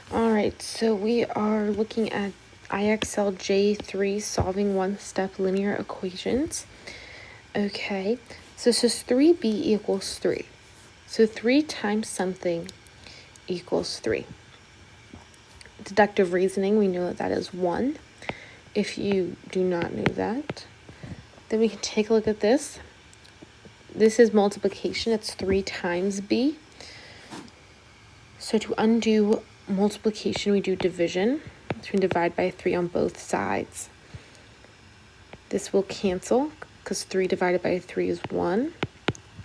All right, so we are looking at IXL J3 solving one-step linear equations. Okay, so this is 3b equals 3. So 3 times something equals 3. Deductive reasoning, we know that that is 1. If you do not know that, then we can take a look at this. This is multiplication. It's 3 times b. So to undo multiplication, we do division. So we divide by 3 on both sides. This will cancel because 3 divided by 3 is 1,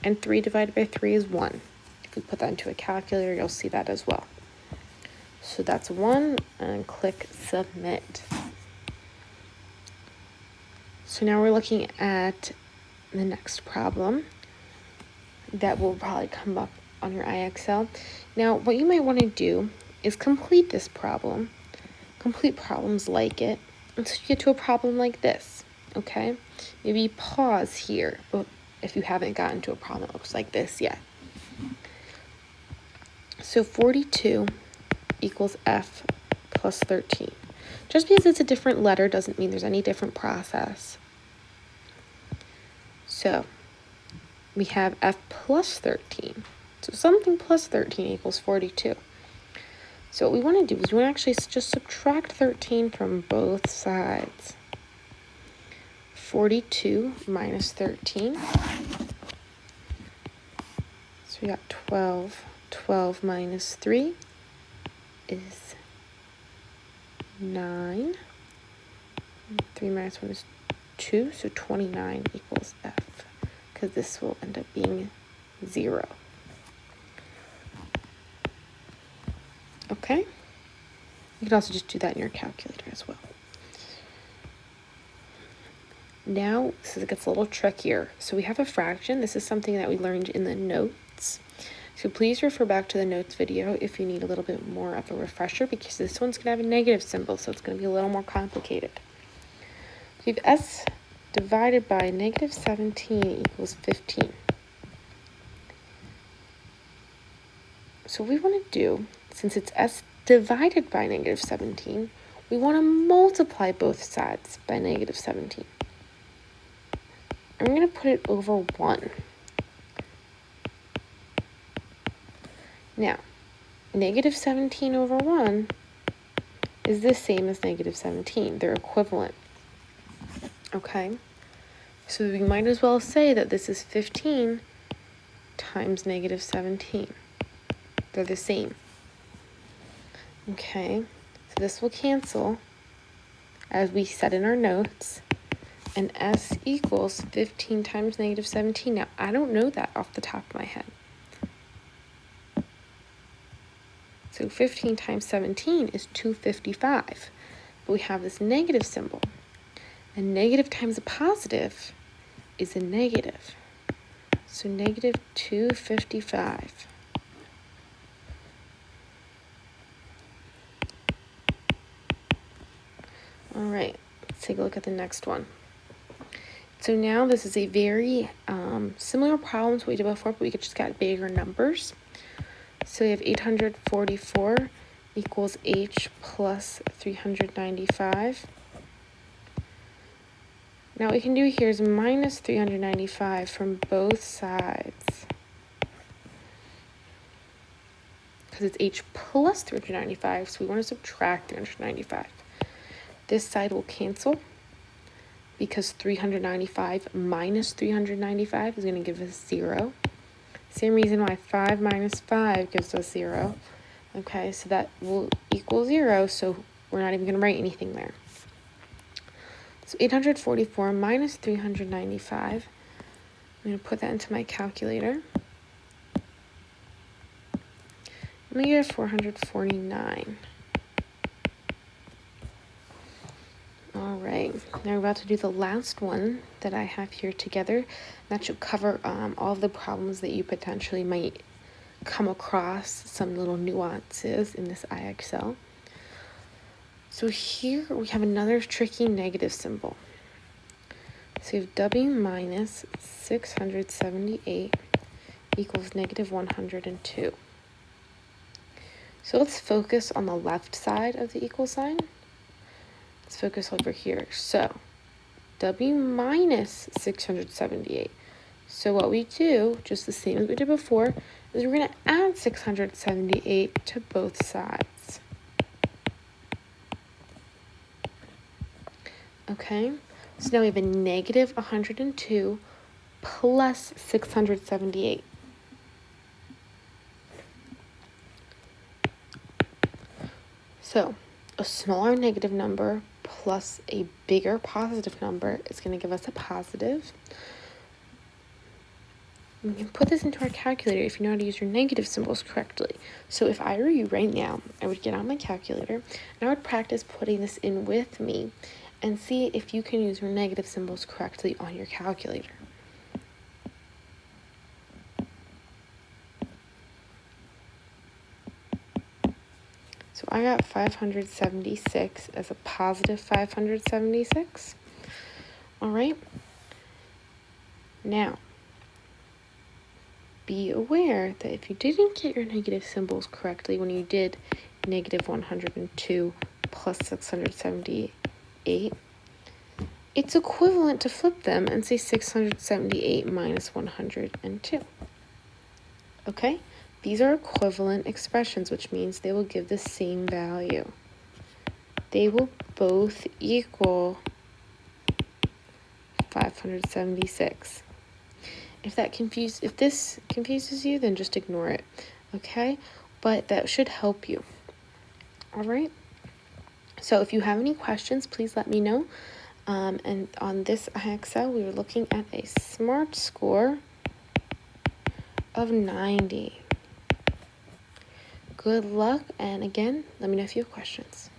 and 3 divided by 3 is 1. If we put that into a calculator, you'll see that as well. So that's 1, and click submit. So now we're looking at the next problem that will probably come up on your IXL. Now, what you might want to do is complete this problem, complete problems like it, until you get to a problem like this, okay? Maybe pause here if you haven't gotten to a problem that looks like this yet. So 42 equals f plus 13. Just because it's a different letter doesn't mean there's any different process. So we have f plus 13. So something plus 13 equals 42. So what we want to do is we want to actually just subtract 13 from both sides. 42 minus 13. So we got 12. 12 minus 3 is 9. 3 minus 1 is 2, so 29 equals f, because this will end up being 0. Okay? You can also just do that in your calculator as well. Now, it gets a little trickier. So we have a fraction. This is something that we learned in the notes. So please refer back to the notes video if you need a little bit more of a refresher, because this one's going to have a negative symbol, so it's going to be a little more complicated. We have s divided by negative 17 equals 15. So what we want to do, since it's s divided by negative 17, we want to multiply both sides by negative 17. I'm going to put it over 1. Now, negative 17 over 1 is the same as negative 17. They're equivalent. Okay? So we might as well say that this is 15 times negative 17. They're the same. Okay? So this will cancel, as we said in our notes, and s equals 15 times negative 17. Now, I don't know that off the top of my head. So 15 times 17 is 255. But we have this negative symbol. And negative times a positive is a negative. So negative 255. All right, let's take a look at the next one. So now this is a very similar problem to what we did before, but we just got bigger numbers. So we have 844 equals h plus 395. Now what we can do here is minus 395 from both sides, because it's h plus 395, so we want to subtract 395. This side will cancel, because 395 minus 395 is going to give us 0. Same reason why 5 minus 5 gives us 0. Okay, so that will equal 0, so we're not even going to write anything there. So 844 minus 395, I'm going to put that into my calculator. I'm going to get 449. All right, now we're about to do the last one that I have here together. That should cover all of the problems that you potentially might come across, some little nuances in this IXL. So here we have another tricky negative symbol. So we have w minus 678 equals negative 102. So let's focus on the left side of the equal sign. Let's focus over here. So W minus 678. So what we do, just the same as we did before, is we're going to add 678 to both sides. Okay, so now we have a negative 102 plus 678. So a smaller negative number plus a bigger positive number is going to give us a positive. We can put this into our calculator if you know how to use your negative symbols correctly. So if I were you right now, I would get on my calculator and I would practice putting this in with me and see if you can use your negative symbols correctly on your calculator. So I got 576 as a positive 576. All right. Now, be aware that if you didn't get your negative symbols correctly when you did negative 102 plus 678, it's equivalent to flip them and say 678 minus 102. Okay? These are equivalent expressions, which means they will give the same value. They will both equal 576. If this confuses you, then just ignore it, okay? But that should help you. All right? So if you have any questions, please let me know. And on this IXL, we were looking at a SMART score of 90. Good luck, and again, let me know if you have questions.